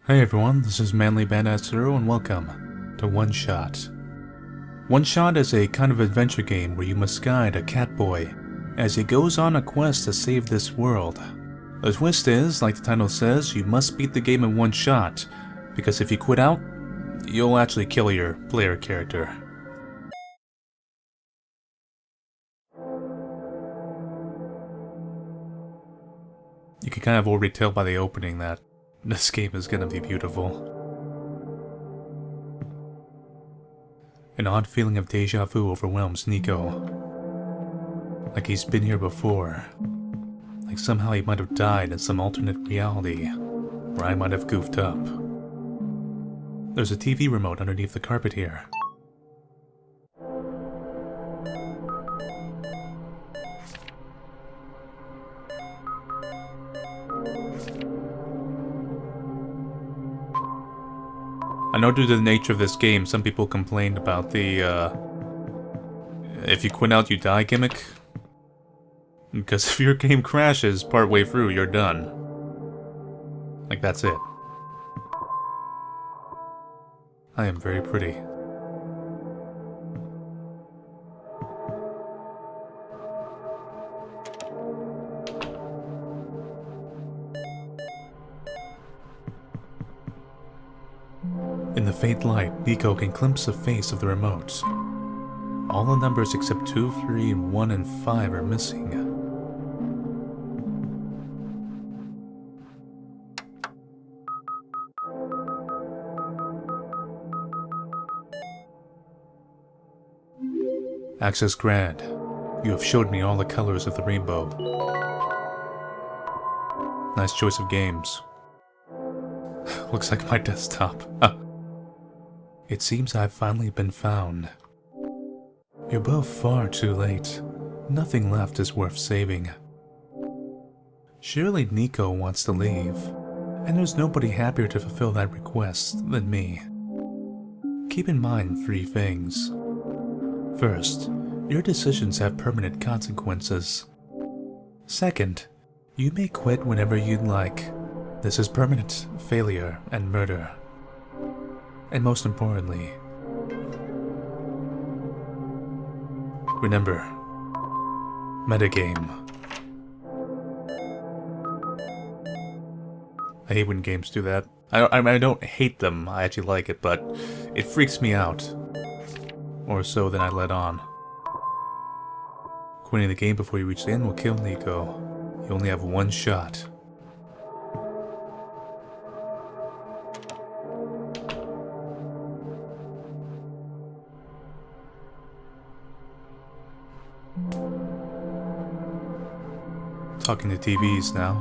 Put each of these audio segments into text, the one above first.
Hey everyone, this is Manly Badass Zero and welcome to Oneshot. Oneshot is a kind of adventure game where you must guide a catboy as he goes on a quest to save this world. The twist is, like the title says, you must beat the game in one shot, because if you quit out, you'll actually kill your player character. You can kind of already tell by the opening that this game is gonna be beautiful. An odd feeling of deja vu overwhelms Nico. Like he's been here before. Like somehow he might have died in some alternate reality, where I might have goofed up. There's a TV remote underneath the carpet here. I know due to the nature of this game, some people complained about the, if you quit out you die gimmick. Because if your game crashes partway through, you're done. Like, that's it. I am very pretty. In the faint light, Nico can glimpse the face of the remote. All the numbers except 2, 3, 1, and 5 are missing. Access granted. You have showed me all the colors of the rainbow. Nice choice of games. Looks like my desktop. It seems I've finally been found. You're both far too late. Nothing left is worth saving. Surely Nico wants to leave, and there's nobody happier to fulfill that request than me. Keep in mind 3 things. First, your decisions have permanent consequences. Second, you may quit whenever you'd like. This is permanent failure and murder. And most importantly, remember, metagame. I hate when games do that. I don't hate them, I actually like it, but it freaks me out. Or so than I let on. Quitting the game before you reach the end will kill Nico. You only have one shot. Talking to TVs now.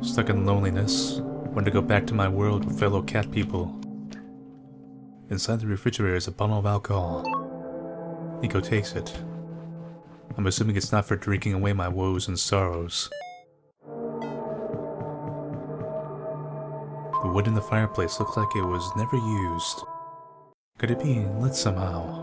Stuck in loneliness. Want to go back to my world with fellow cat people. Inside the refrigerator is a bottle of alcohol. Nico takes it. I'm assuming it's not for drinking away my woes and sorrows. The wood in the fireplace looks like it was never used. Could it be lit somehow?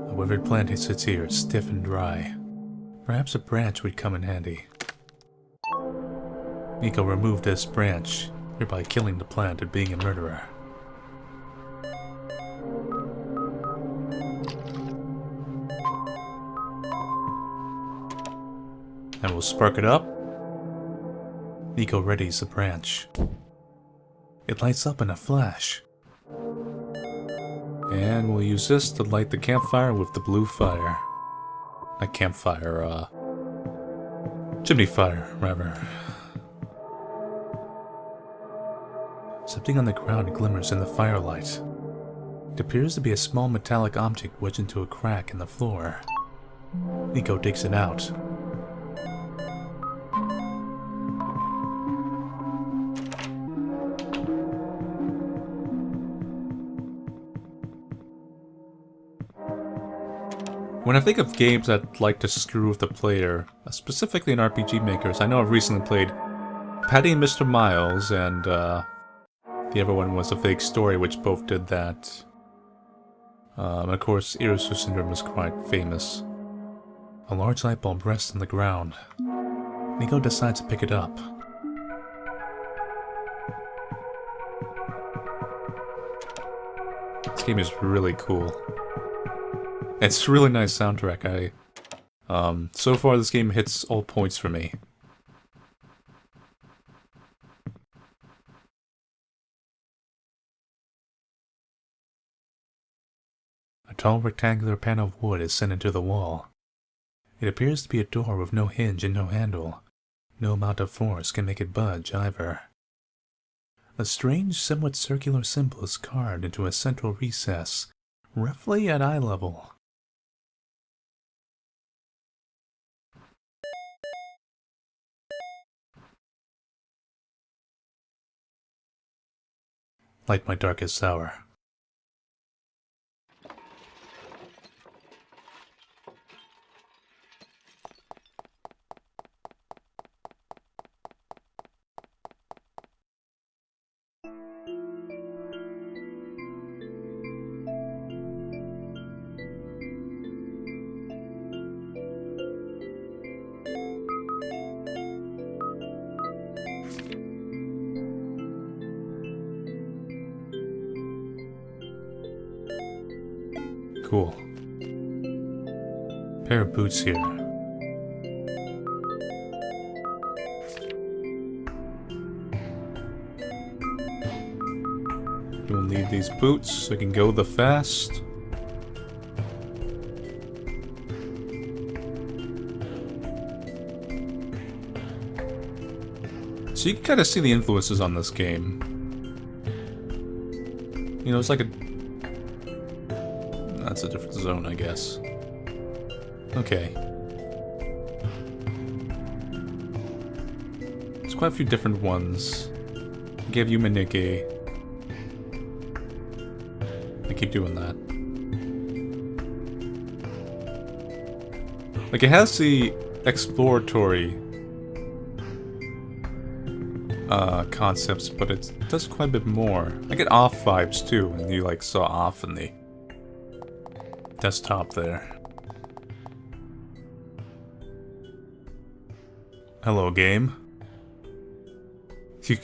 A withered plant sits here, stiff and dry. Perhaps a branch would come in handy. Nico removed this branch, thereby killing the plant and being a murderer. And we'll spark it up. Nico readies the branch. It lights up in a flash. And we'll use this to light the campfire with the blue fire. Not campfire, chimney fire, rather. Something on the ground glimmers in the firelight. It appears to be a small metallic object wedged into a crack in the floor. Nico digs it out. When I think of games that like to screw with the player, specifically in RPG makers, I know I've recently played Patty and Mr. Miles, and the other one was A Fake Story, which both did that. And of course, Irisu Syndrome is quite famous. A large light bulb rests on the ground. Nico decides to pick it up. This game is really cool. It's a really nice soundtrack. So far this game hits all points for me. A tall rectangular panel of wood is set into the wall. It appears to be a door with no hinge and no handle. No amount of force can make it budge either. A strange, somewhat circular symbol is carved into a central recess, roughly at eye level. Light my darkest hour. Cool. Pair of boots here. We'll need these boots so we can go the fast. So you can kind of see the influences on this game. You know, it's like a... That's a different zone, I guess. Okay. There's quite a few different ones. I gave you Maniki. I keep doing that. Like, it has the exploratory concepts, but it does quite a bit more. I get off vibes too, and you like saw off in the desktop there. Hello, game.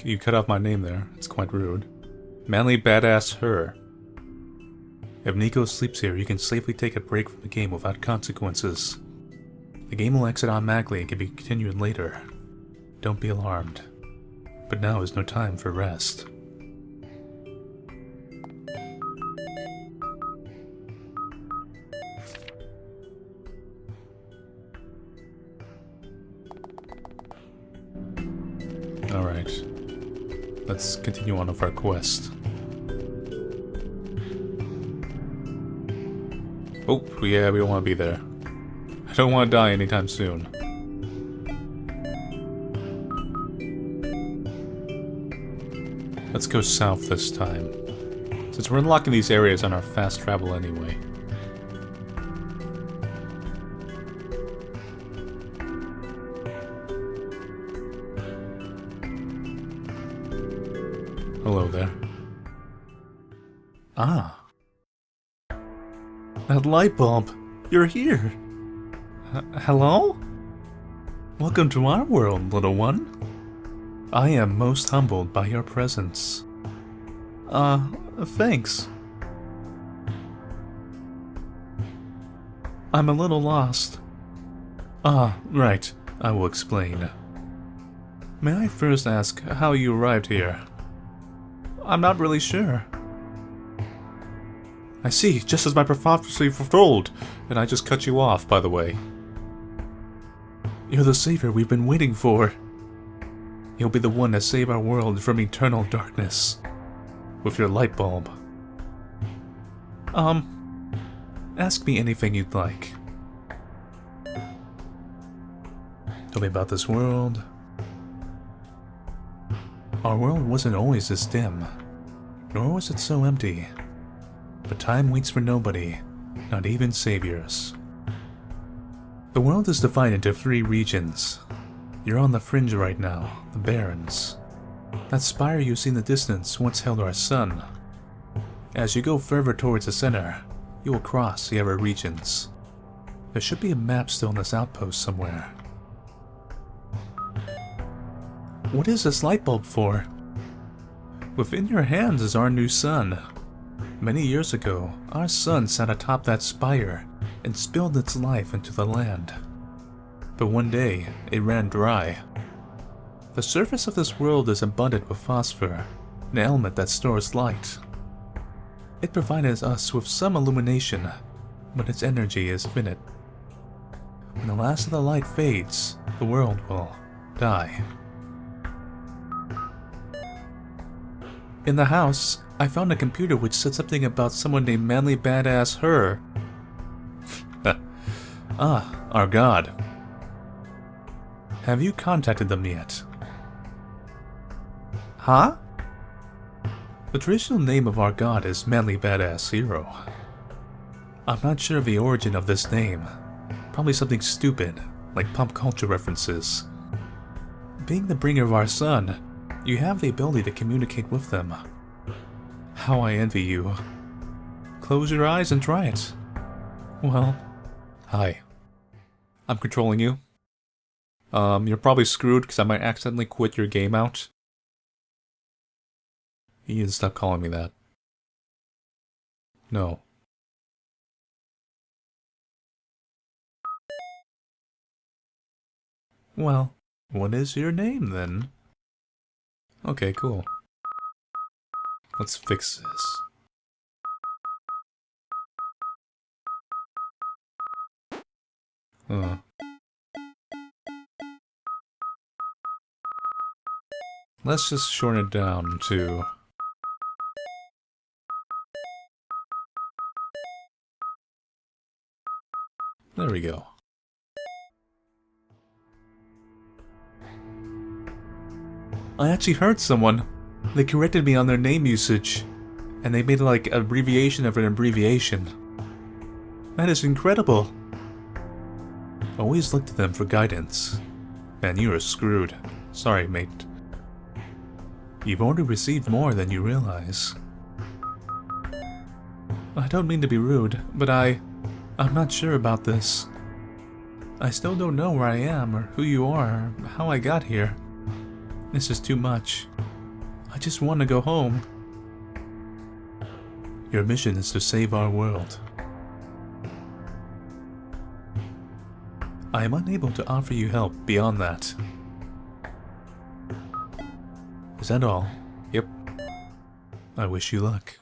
You cut off my name there. It's quite rude. Manly badass her. If Nico sleeps here, you can safely take a break from the game without consequences. The game will exit automatically and can be continued later. Don't be alarmed. But now is no time for rest. Alright. Let's continue on with our quest. Oh, yeah, we don't want to be there. I don't want to die anytime soon. Let's go south this time, since we're unlocking these areas on our fast travel anyway. Hello there. Ah. That light bulb! You're here! Hello? Welcome to our world, little one. I am most humbled by your presence. Thanks. I'm a little lost. Ah, right. I will explain. May I first ask how you arrived here? I'm not really sure. I see, just as my prophecy foretold, and I just cut you off, by the way. You're the savior we've been waiting for. You'll be the one to save our world from eternal darkness. With your light bulb. Ask me anything you'd like. Tell me about this world. Our world wasn't always this dim, nor was it so empty. But time waits for nobody, not even saviors. The world is divided into 3 regions. You're on the fringe right now, the Barrens. That spire you see in the distance once held our sun. As you go further towards the center, you will cross the other regions. There should be a map still in this outpost somewhere. What is this light bulb for? Within your hands is our new sun. Many years ago, our sun sat atop that spire and spilled its life into the land. But one day, it ran dry. The surface of this world is abundant with phosphor, an element that stores light. It provided us with some illumination, but its energy is finite. When the last of the light fades, the world will die. In the house, I found a computer which said something about someone named Manly Badass Her. Ah, our god. Have you contacted them yet? Huh? The traditional name of our god is Manly Badass Hero. I'm not sure of the origin of this name. Probably something stupid, like pop culture references. Being the bringer of our sun, you have the ability to communicate with them. How I envy you. Close your eyes and try it. Well, hi. I'm controlling you. You're probably screwed because I might accidentally quit your game out. You need to stop calling me that. No. Well, what is your name then? Okay, cool. Let's fix this. Let's just shorten it down to... There we go. I actually heard someone. They corrected me on their name usage. And they made like an abbreviation of an abbreviation. That is incredible. Always look to them for guidance. Man, you are screwed. Sorry, mate. You've already received more than you realize. I don't mean to be rude, but I'm not sure about this. I still don't know where I am, or who you are, or how I got here. This is too much. I just want to go home. Your mission is to save our world. I am unable to offer you help beyond that. Is that all? Yep. I wish you luck.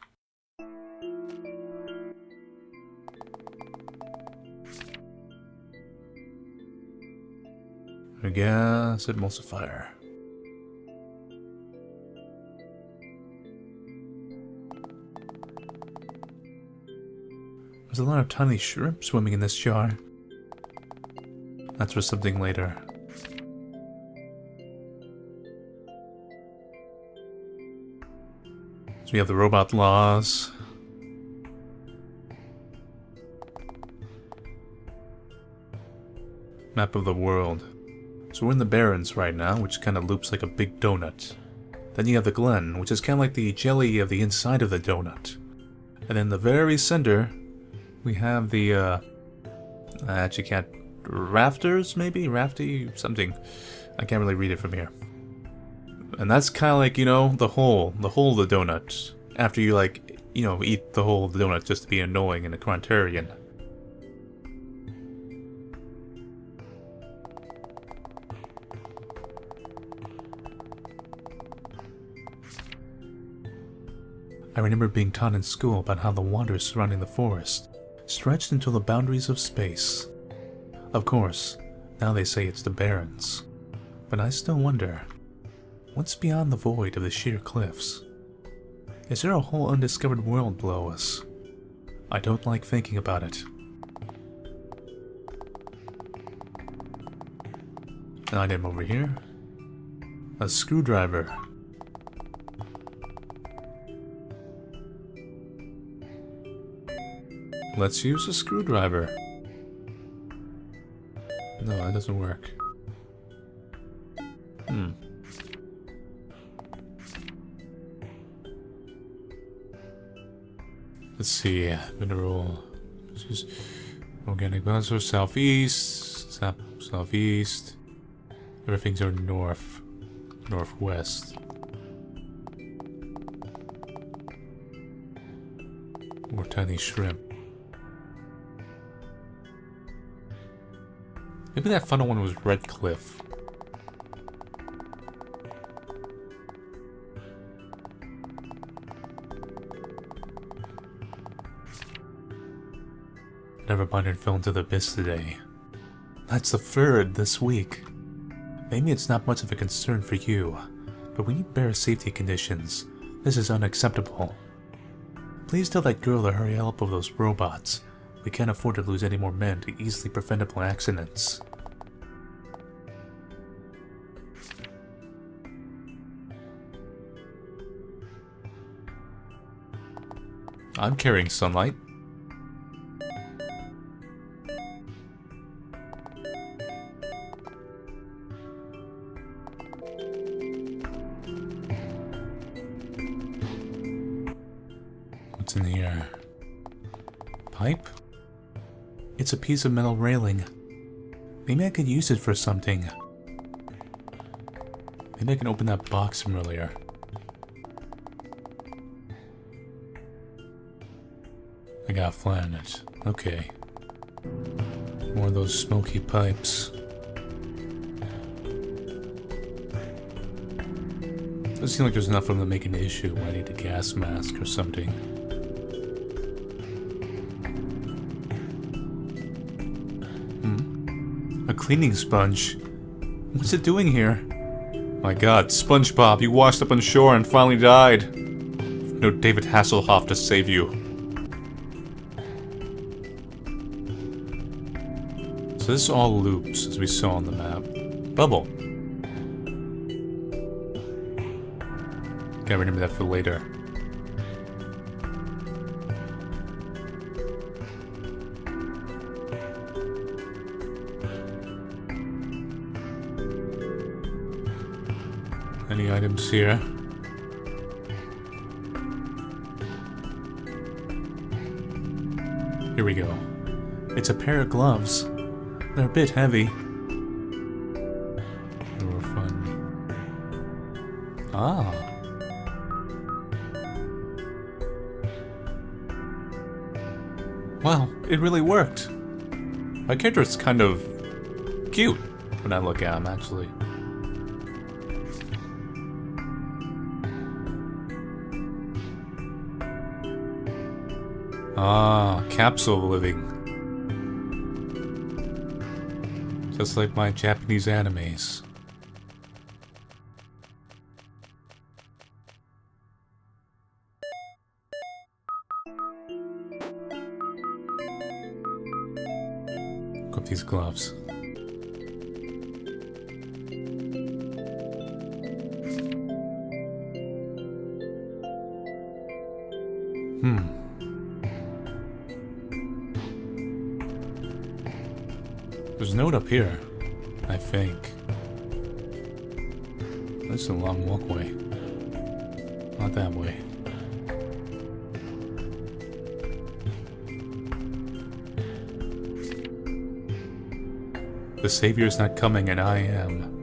A gas emulsifier. There's a lot of tiny shrimp swimming in this jar. That's for something later. So we have the robot laws. Map of the world. So we're in the Barrens right now, which kind of loops like a big donut. Then you have the Glen, which is kind of like the jelly of the inside of the donut. And in the very center, we have the, I actually can't... Rafters, maybe? Rafty? Something. I can't really read it from here. And that's kind of like, you know, the whole of the donut. After you, like, you know, eat the whole of the donut just to be annoying and a Quantarian. I remember being taught in school about how the waters surrounding the forest stretched until the boundaries of space. Of course, now they say it's the Barrens. But I still wonder, what's beyond the void of the sheer cliffs? Is there a whole undiscovered world below us? I don't like thinking about it. An item over here. A screwdriver. Let's use a screwdriver. No, that doesn't work. Let's see. Mineral. Organic balance southeast. Southeast. Everything's are north. Northwest. More tiny shrimp. Maybe that funnel one was Red Cliff. Never mind and fell into the abyss today. That's the third this week. Maybe it's not much of a concern for you, but we need better safety conditions. This is unacceptable. Please tell that girl to hurry up with those robots. We can't afford to lose any more men to easily preventable accidents. I'm carrying sunlight. What's in here? Pipe? It's a piece of metal railing. Maybe I could use it for something. Maybe I can open that box from earlier. I got flattened it. Okay. More of those smoky pipes. Doesn't seem like there's enough of them to make an issue when I need a gas mask or something. A cleaning sponge. What's it doing here? My god, SpongeBob, you washed up on shore and finally died. No David Hasselhoff to save you. So this all loops, as we saw on the map. Bubble. Gotta remember that for later. Any items here? Here we go. It's a pair of gloves. They're a bit heavy. They were fun. Ah. Wow, it really worked. My character is kind of cute when I look at him, actually. Ah, capsule living. Just like my Japanese animes. Got these gloves. There's a note up here, I think. This is a long walkway. Not that way. The Savior's not coming and I am.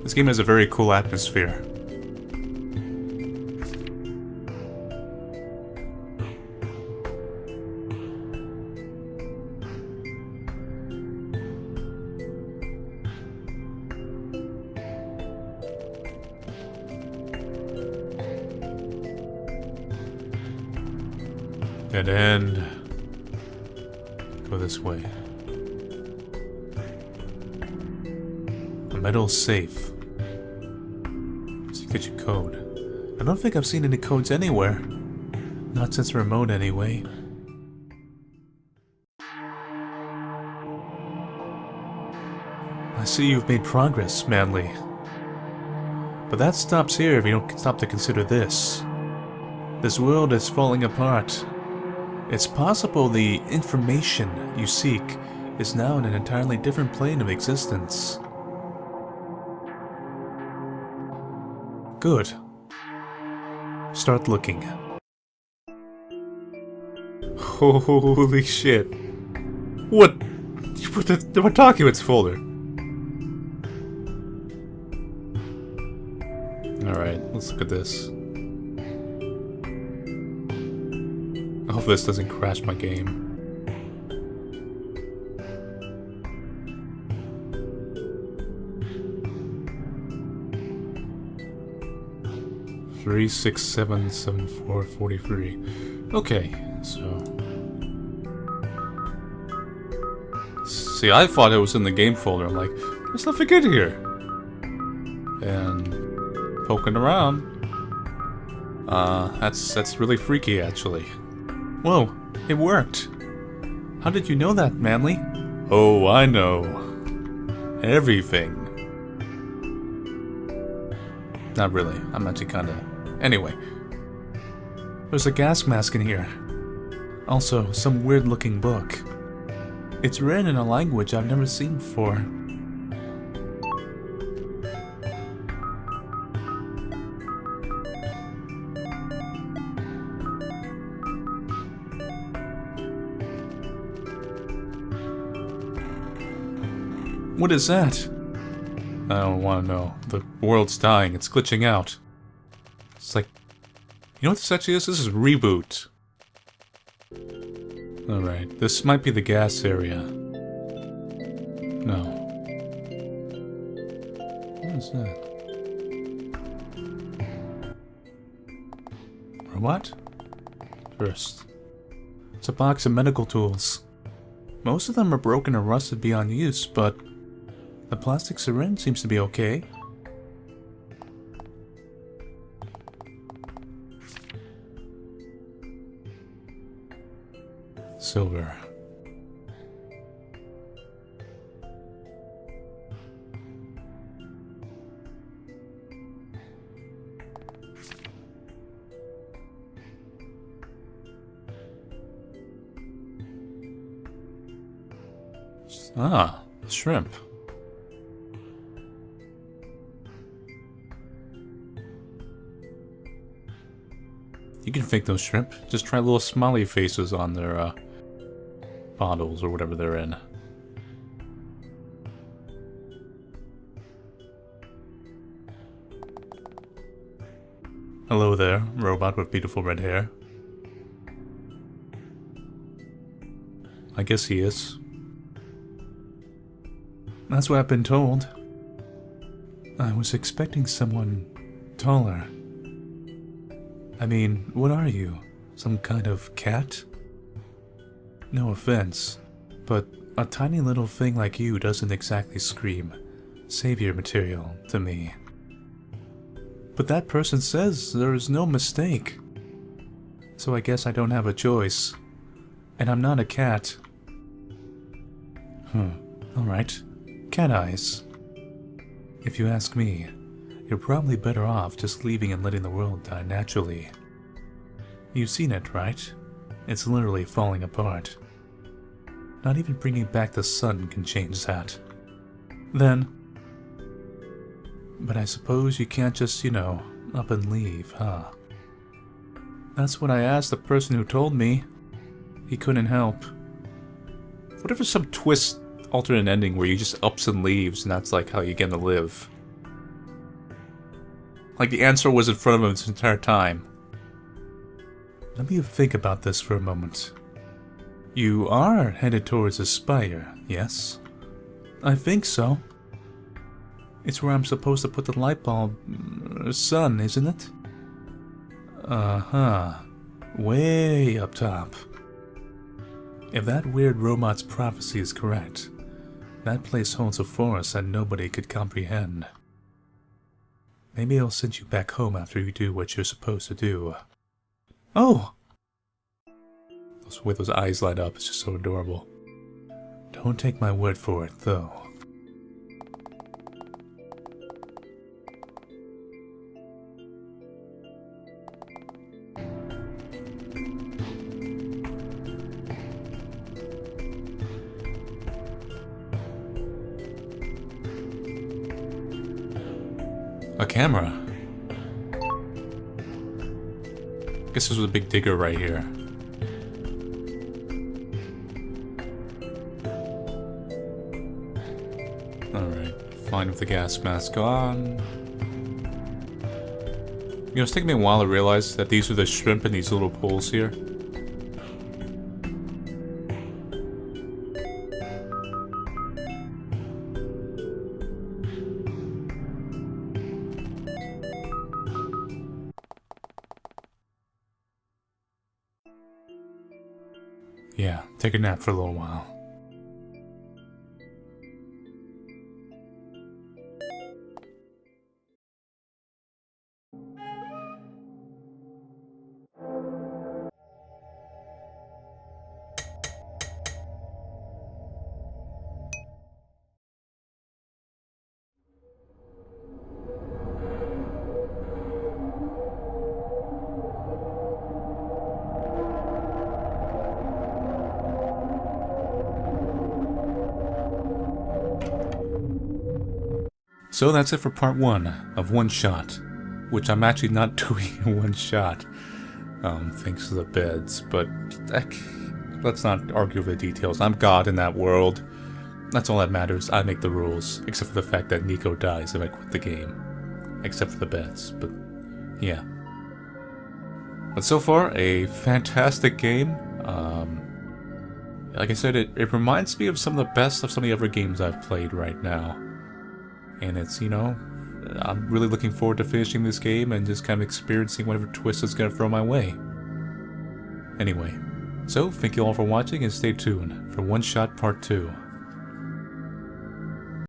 This game has a very cool atmosphere. Dead end. Go this way. A metal safe. Get your code. I don't think I've seen any codes anywhere. Not since the remote, anyway. I see you've made progress, Manly. But that stops here if you don't stop to consider this. This world is falling apart. It's possible the information you seek is now in an entirely different plane of existence. Good. Start looking. Holy shit. What? You put the documents folder. Alright, let's look at this. I hope this doesn't crash my game. Three, 6, 7, 7, 4, 43. Okay, so... See, I thought it was in the game folder. I'm like, there's nothing in here. And poking around. That's really freaky, actually. Whoa, it worked. How did you know that, Manly? Oh, I know. Everything. Not really. I'm actually kinda... Anyway. There's a gas mask in here. Also, some weird-looking book. It's written in a language I've never seen before. What is that? I don't want to know. The world's dying. It's glitching out. It's like... You know what this actually is? This is Reboot. Alright. This might be the gas area. No. What is that? Robot? First. It's a box of medical tools. Most of them are broken or rusted beyond use, but... the plastic syringe seems to be okay. Silver. Ah, shrimp. You can fake those shrimp. Just try little smiley faces on their bottles or whatever they're in. Hello there, robot with beautiful red hair. I guess he is. That's what I've been told. I was expecting someone taller. I mean, what are you? Some kind of cat? No offense, but a tiny little thing like you doesn't exactly scream savior material to me. But that person says there is no mistake. So I guess I don't have a choice. And I'm not a cat. Alright. Cat eyes. If you ask me, you're probably better off just leaving and letting the world die naturally. You've seen it, right? It's literally falling apart. Not even bringing back the sun can change that. Then... But I suppose you can't just, you know, up and leave, huh? That's what I asked the person who told me. He couldn't help. What if there's some twist, alternate ending where you just ups and leaves and that's like how you get to live? Like the answer was in front of him this entire time. Let me think about this for a moment. You are headed towards the spire, yes? I think so. It's where I'm supposed to put the light bulb... sun, isn't it? Uh-huh. Way up top. If that weird robot's prophecy is correct, that place holds a force that nobody could comprehend. Maybe I'll send you back home after you do what you're supposed to do. Oh! The way those eyes light up is just so adorable. Don't take my word for it, though. A camera. Guess this was a big digger right here. Alright, fine with the gas mask on. You know, it's taking me a while to realize that these are the shrimp in these little pools here. Yeah, take a nap for a little while. So that's it for part 1 of Oneshot, which I'm actually not doing in one shot, thanks to the beds, but let's not argue over the details. I'm God in that world. That's all that matters. I make the rules, except for the fact that Nico dies if I quit the game. Except for the beds, but yeah. But so far, a fantastic game. Like I said, it reminds me of some of the best of some of the other games I've played right now. And it's, you know, I'm really looking forward to finishing this game and just kind of experiencing whatever twist it's going to throw my way. Anyway, so thank you all for watching and stay tuned for Oneshot Part 2.